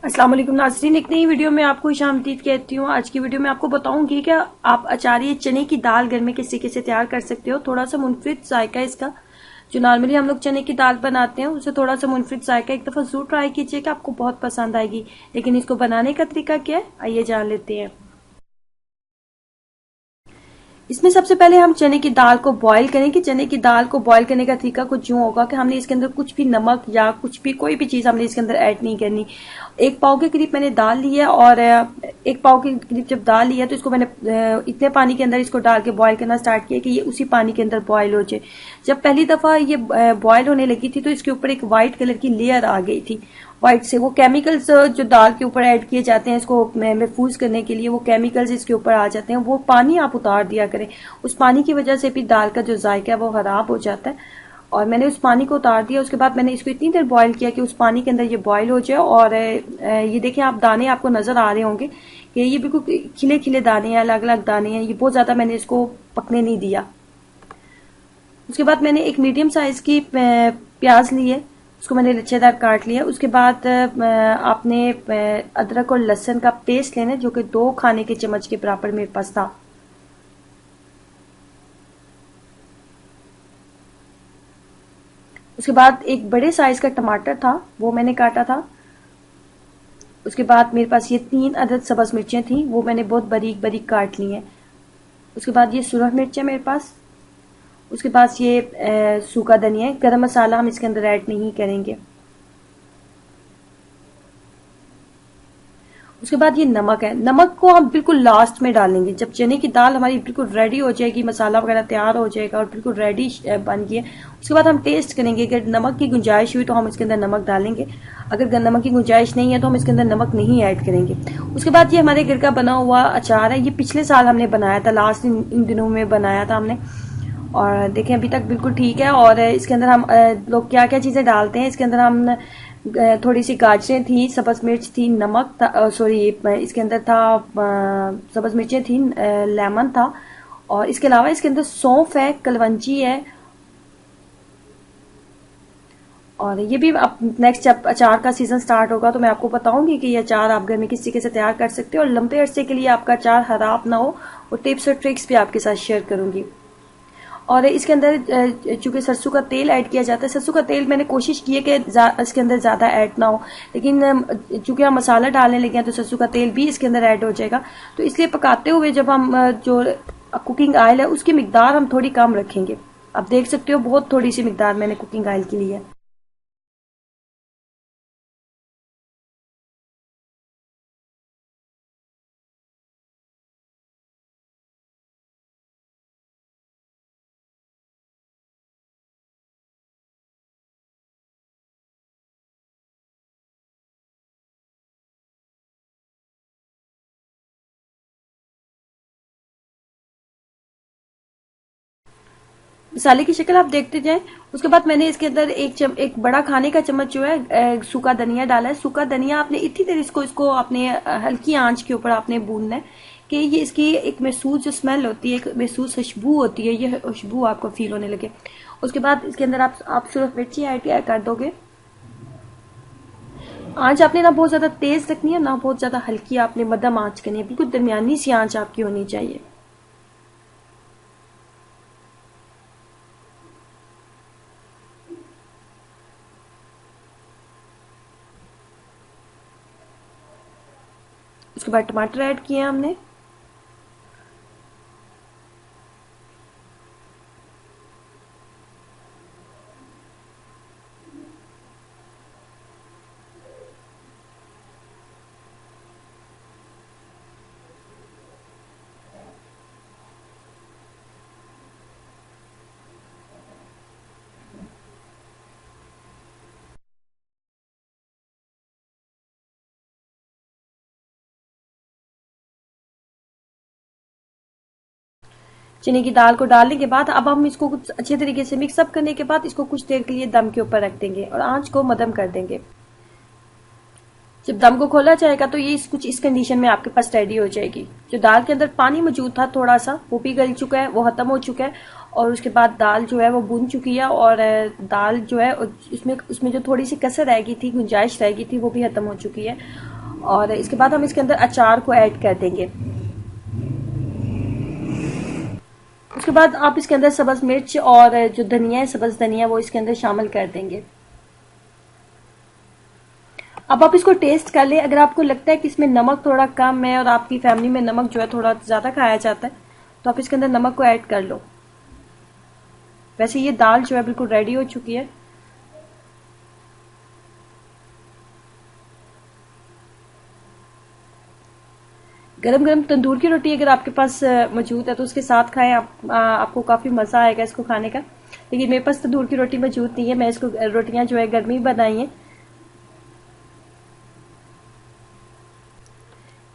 अस्सलाम वालेकुम नाज़रीन, एक नई वीडियो में आपको खुशामदीद कहती हूँ। आज की वीडियो में आपको बताऊंगी कि आप अचारी चने की दाल घर में किस तरीके से तैयार कर सकते हो। थोड़ा सा मुनफरिद जायका इसका, जो नॉर्मली हम लोग चने की दाल बनाते हैं उससे थोड़ा सा मुनफरिद जायका। एक दफ़ा ज़रूर ट्राई कीजिएगा, आपको बहुत पसंद आएगी। लेकिन इसको बनाने का तरीका क्या है, आइए जान लेते हैं। इसमें सबसे पहले हम चने की दाल को बॉईल करेंगे। चने की दाल को बॉईल करने का तरीका कुछ यूं होगा कि हमने इसके अंदर कुछ भी नमक या कुछ भी कोई भी चीज हमने इसके अंदर ऐड नहीं करनी। 1 पाव के करीब मैंने दाल ली है और 1 पाव के करीब जब दाल लिया तो इसको मैंने इतने पानी के अंदर इसको डाल के बॉईल करना स्टार्ट किया कि ये उसी पानी के अंदर बॉईल हो जाए। जब पहली दफा ये बॉईल होने लगी थी तो इसके ऊपर एक व्हाइट कलर की लेयर आ गई थी। व्हाइट से वो केमिकल्स जो दाल के ऊपर ऐड किए जाते हैं इसको महफूज करने के लिए, वो केमिकल्स इसके ऊपर आ जाते हैं। वो पानी आप उतार दिया करें, उस पानी की वजह से भी दाल का जो जायका है वो खराब हो जाता है। और मैंने उस पानी को उतार दिया। उसके बाद मैंने इसको इतनी देर बॉईल किया कि उस पानी के अंदर ये बॉईल हो जाए। और ये देखें आप, दाने आपको नजर आ रहे होंगे कि ये बिल्कुल खिले खिले दाने हैं, अलग अलग दाने हैं। ये बहुत ज्यादा मैंने इसको पकने नहीं दिया। उसके बाद मैंने एक मीडियम साइज की प्याज ली है, उसको मैंने लच्छेदार काट लिया। उसके बाद आपने अदरक और लहसुन का पेस्ट लेना है, जो कि 2 खाने के चम्मच के बराबर मेरे पास था। उसके बाद एक बड़े साइज का टमाटर था, वो मैंने काटा था। उसके बाद मेरे पास ये 3 अदद सब्ज मिर्चें थी, वो मैंने बहुत बारीक बारीक काट ली हैं। उसके बाद ये सुरख मिर्च है मेरे पास। उसके बाद ये सूखा धनिया है। गरम मसाला हम इसके अंदर ऐड नहीं करेंगे। उसके बाद ये नमक है। नमक को हम बिल्कुल लास्ट में डालेंगे, जब चने की दाल हमारी बिल्कुल रेडी हो जाएगी, मसाला वगैरह तैयार हो जाएगा और बिल्कुल रेडी बन गई है। उसके बाद हम टेस्ट करेंगे, अगर नमक की गुंजाइश हुई तो हम इसके अंदर नमक डालेंगे। अगर नमक की गुंजाइश नहीं है तो हम इसके अंदर नमक नहीं ऐड करेंगे। उसके बाद ये हमारे घर का बना हुआ अचार है। ये पिछले साल हमने बनाया था, लास्ट इन दिनों में बनाया था हमने। और देखें अभी तक बिल्कुल ठीक है। और इसके अंदर हम लोग क्या क्या चीजें डालते हैं, इसके अंदर हम थोड़ी सी गाजरें थी, सब्ज मिर्च थी, नमक था, सॉरी इसके अंदर था सब्ज मिर्चें थी, लेमन था। और इसके अलावा इसके अंदर सौंफ है, कलवंजी है। और ये भी अब नेक्स्ट जब अचार का सीजन स्टार्ट होगा तो मैं आपको बताऊंगी कि ये अचार आप घर में किस तरीके से तैयार कर सकते हो और लंबे अरसे के लिए आपका अचार खराब ना हो। और टिप्स और ट्रिक्स भी आपके साथ शेयर करूंगी। और इसके अंदर चूंकि सरसों का तेल ऐड किया जाता है, सरसों का तेल मैंने कोशिश की है कि इसके अंदर ज्यादा ऐड ना हो, लेकिन चूंकि हम मसाला डालने लगे हैं तो सरसों का तेल भी इसके अंदर ऐड हो जाएगा। तो इसलिए पकाते हुए जब हम जो कुकिंग ऑयल है उसकी मिकदार हम थोड़ी कम रखेंगे। आप देख सकते हो बहुत थोड़ी सी मिकदार मैंने कुकिंग ऑयल की ली है। मसाले की शक्ल आप देखते जाएं। उसके बाद मैंने इसके अंदर एक बड़ा खाने का चम्मच जो है सूखा धनिया डाला है। सूखा धनिया आपने इतनी देर इसको आपने हल्की आंच के ऊपर आपने भूनना है कि ये इसकी एक महसूस जो स्मेल होती है, एक महसूस खुशबू होती है, ये खुशबू आपको फील होने लगे। उसके बाद इसके अंदर आप सिर्फ मिर्ची ऐड कर दोगे। आंच आपने ना बहुत ज्यादा तेज रखनी है, ना बहुत ज्यादा हल्की, आपने मध्यम आंच करनी है, बिल्कुल दरमियानी सी आंच आपकी होनी चाहिए। उसके बाद टमाटर ऐड किए हमने। चने की दाल को डालने के बाद अब हम इसको कुछ अच्छे तरीके से मिक्सअप करने के बाद इसको कुछ देर के लिए दम के ऊपर रख देंगे और आंच को मध्यम कर देंगे। जब दम को खोला जाएगा तो ये कुछ इस कंडीशन में आपके पास रेडी हो जाएगी। जो दाल के अंदर पानी मौजूद था थोड़ा सा, वो भी गल चुका है, वो खत्म हो चुका है। और उसके बाद दाल जो है वो भुन चुकी है, और दाल जो है उसमें जो थोड़ी सी कसर रह गई थी, गुंजाइश रह गई थी, वो भी खत्म हो चुकी है। और इसके बाद हम इसके अंदर अचार को ऐड कर देंगे। उसके बाद आप इसके अंदर सब्ज मिर्च और जो धनिया है, सब्ज धनिया, वो इसके अंदर शामिल कर देंगे। अब आप इसको टेस्ट कर ले। अगर आपको लगता है कि इसमें नमक थोड़ा कम है और आपकी फैमिली में नमक जो है थोड़ा ज्यादा खाया जाता है, तो आप इसके अंदर नमक को ऐड कर लो। वैसे ये दाल जो है बिल्कुल रेडी हो चुकी है। गरम गरम तंदूर की रोटी अगर आपके पास मौजूद है तो उसके साथ खाएं, आपको काफी मजा आएगा इसको खाने का। लेकिन मेरे पास तंदूर की रोटी मौजूद नहीं है, मैं इसको रोटियां जो है गर्मी बनाई है।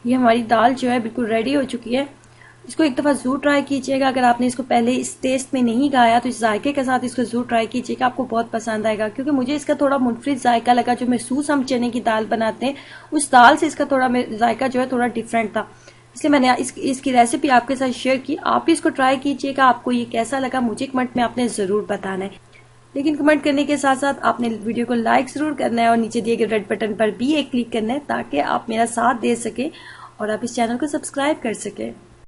ये हमारी दाल जो है बिल्कुल रेडी हो चुकी है। इसको एक दफ़ा ज़रूर ट्राई कीजिएगा। अगर आपने इसको पहले इस टेस्ट में नहीं खाया तो इस जायके के साथ इसको ज़रूर ट्राई कीजिएगा, आपको बहुत पसंद आएगा। क्योंकि मुझे इसका थोड़ा मुनफरिद जायका लगा। जो महसूस हम चने की दाल बनाते हैं उस दाल से इसका थोड़ा जायका जो है थोड़ा डिफरेंट था, इसलिए मैंने इसकी रेसिपी आपके साथ शेयर की। आप भी इसको ट्राई कीजिएगा, आपको ये कैसा लगा मुझे कमेंट में आपने ज़रूर बताना है। लेकिन कमेंट करने के साथ साथ आपने वीडियो को लाइक ज़रूर करना है और नीचे दिए गए रेड बटन पर भी एक क्लिक करना है, ताकि आप मेरा साथ दे सके और आप इस चैनल को सब्सक्राइब कर सके।